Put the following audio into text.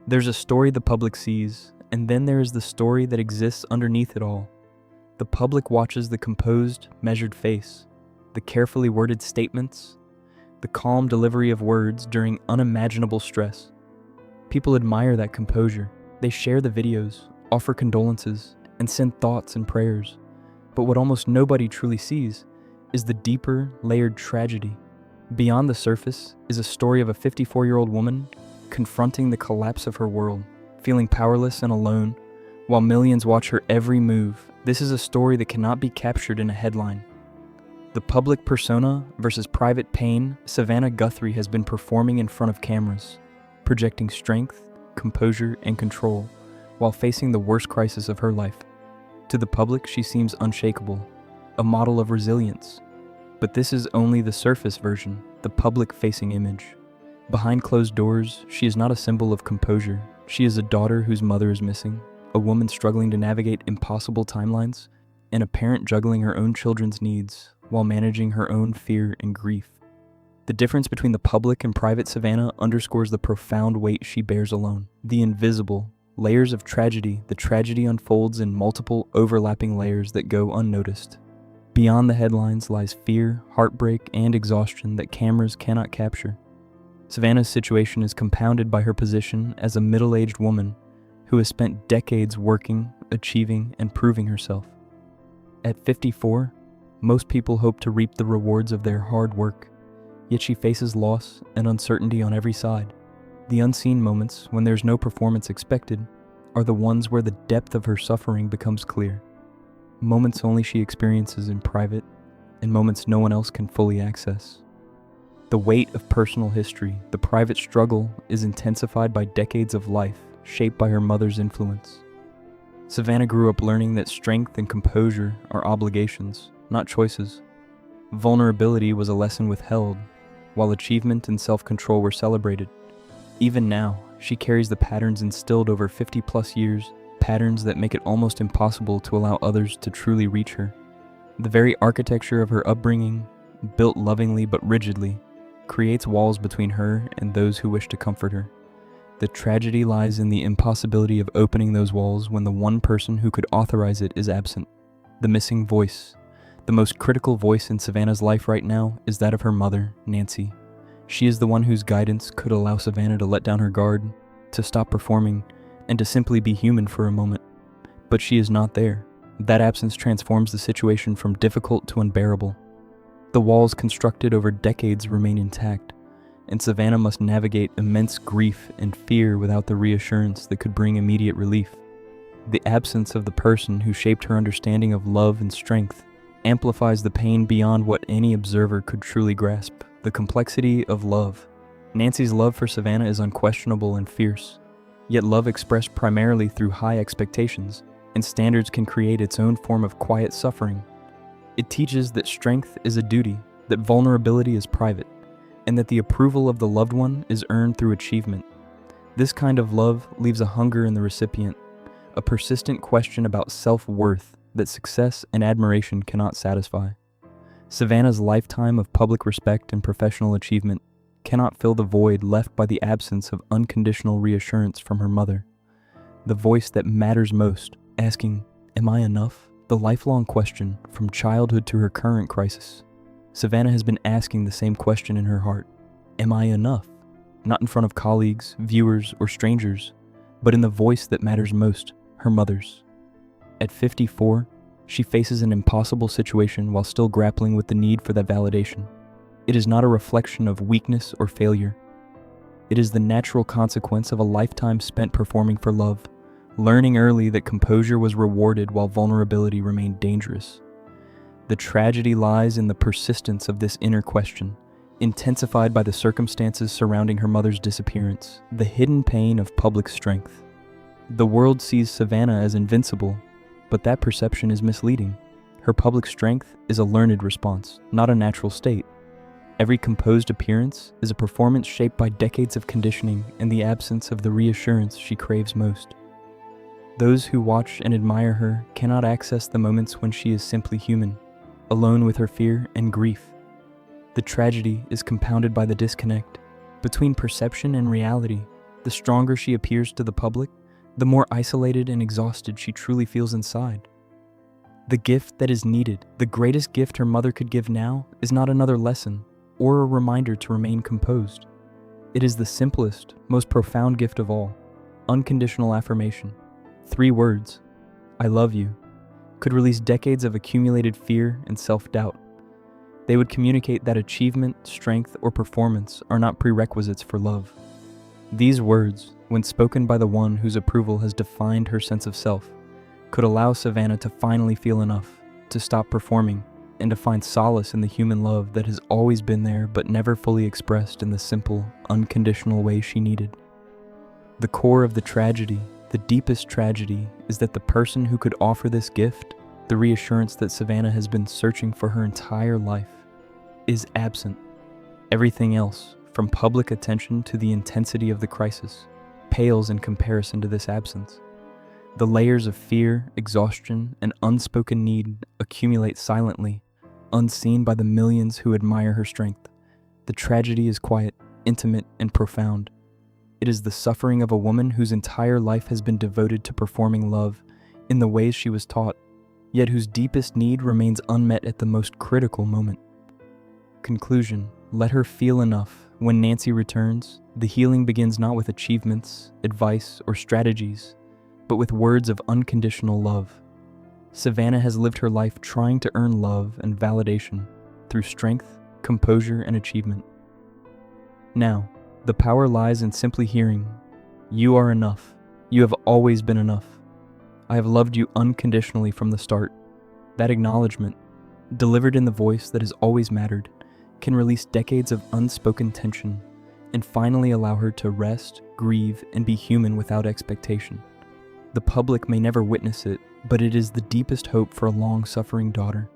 There's a story the public sees, and then there is the story that exists underneath it all. The public watches the composed, measured face, the carefully worded statements, the calm delivery of words during unimaginable stress. People admire that composure. They share the videos, offer condolences, and send thoughts and prayers. But what almost nobody truly sees is the deeper, layered tragedy. Beyond the surface is a story of a 54-year-old woman confronting the collapse of her world, feeling powerless and alone, while millions watch her every move. This is a story that cannot be captured in a headline. The public persona versus private pain, Savannah Guthrie has been performing in front of cameras, projecting strength, composure, and control, while facing the worst crisis of her life. To the public, she seems unshakable, a model of resilience. But this is only the surface version, the public-facing image. Behind closed doors, she is not a symbol of composure. She is a daughter whose mother is missing, a woman struggling to navigate impossible timelines, and a parent juggling her own children's needs while managing her own fear and grief. The difference between the public and private Savannah underscores the profound weight she bears alone. The invisible layers of tragedy, the tragedy unfolds in multiple overlapping layers that go unnoticed. Beyond the headlines lies fear, heartbreak, and exhaustion that cameras cannot capture. Savannah's situation is compounded by her position as a middle-aged woman who has spent decades working, achieving, and proving herself. At 54, most people hope to reap the rewards of their hard work, yet she faces loss and uncertainty on every side. The unseen moments, when there's no performance expected, are the ones where the depth of her suffering becomes clear. Moments only she experiences in private, and moments no one else can fully access. The weight of personal history, the private struggle, is intensified by decades of life, shaped by her mother's influence. Savannah grew up learning that strength and composure are obligations, not choices. Vulnerability was a lesson withheld, while achievement and self-control were celebrated. Even now, she carries the patterns instilled over 50-plus years, patterns that make it almost impossible to allow others to truly reach her. The very architecture of her upbringing, built lovingly but rigidly, creates walls between her and those who wish to comfort her. The tragedy lies in the impossibility of opening those walls when the one person who could authorize it is absent. The missing voice. The most critical voice in Savannah's life right now is that of her mother, Nancy. She is the one whose guidance could allow Savannah to let down her guard, to stop performing, and to simply be human for a moment. But she is not there. That absence transforms the situation from difficult to unbearable. The walls constructed over decades remain intact, and Savannah must navigate immense grief and fear without the reassurance that could bring immediate relief. The absence of the person who shaped her understanding of love and strength amplifies the pain beyond what any observer could truly grasp. The complexity of love. Nancy's love for Savannah is unquestionable and fierce, yet love expressed primarily through high expectations and standards can create its own form of quiet suffering. It teaches that strength is a duty, that vulnerability is private, and that the approval of the loved one is earned through achievement. This kind of love leaves a hunger in the recipient, a persistent question about self-worth that success and admiration cannot satisfy. Savannah's lifetime of public respect and professional achievement cannot fill the void left by the absence of unconditional reassurance from her mother. The voice that matters most, asking, "Am I enough?" The lifelong question from childhood to her current crisis. Savannah has been asking the same question in her heart. Am I enough? Not in front of colleagues, viewers, or strangers, but in the voice that matters most, her mother's. At 54, she faces an impossible situation while still grappling with the need for that validation. It is not a reflection of weakness or failure. It is the natural consequence of a lifetime spent performing for love, learning early that composure was rewarded while vulnerability remained dangerous. The tragedy lies in the persistence of this inner question, intensified by the circumstances surrounding her mother's disappearance, the hidden pain of public strength. The world sees Savannah as invincible, but that perception is misleading. Her public strength is a learned response, not a natural state. Every composed appearance is a performance shaped by decades of conditioning and the absence of the reassurance she craves most. Those who watch and admire her cannot access the moments when she is simply human, alone with her fear and grief. The tragedy is compounded by the disconnect between perception and reality. The stronger she appears to the public, the more isolated and exhausted she truly feels inside. The gift that is needed, the greatest gift her mother could give now, is not another lesson or a reminder to remain composed. It is the simplest, most profound gift of all, unconditional affirmation. 3 words, I love you, could release decades of accumulated fear and self-doubt. They would communicate that achievement, strength, or performance are not prerequisites for love. These words, when spoken by the one whose approval has defined her sense of self, could allow Savannah to finally feel enough, to stop performing, and to find solace in the human love that has always been there but never fully expressed in the simple, unconditional way she needed. The core of the tragedy, the deepest tragedy, is that the person who could offer this gift, the reassurance that Savannah has been searching for her entire life, is absent. Everything else, from public attention to the intensity of the crisis, pales in comparison to this absence. The layers of fear, exhaustion, and unspoken need accumulate silently, unseen by the millions who admire her strength. The tragedy is quiet, intimate, and profound. It is the suffering of a woman whose entire life has been devoted to performing love in the ways she was taught, yet whose deepest need remains unmet at the most critical moment. Conclusion: let her feel enough. When Nancy returns, the healing begins not with achievements, advice, or strategies, but with words of unconditional love. Savannah has lived her life trying to earn love and validation through strength, composure, and achievement. Now, the power lies in simply hearing, "You are enough. You have always been enough. I have loved you unconditionally from the start." That acknowledgement, delivered in the voice that has always mattered, can release decades of unspoken tension and finally allow her to rest, grieve, and be human without expectation. The public may never witness it, but it is the deepest hope for a long-suffering daughter.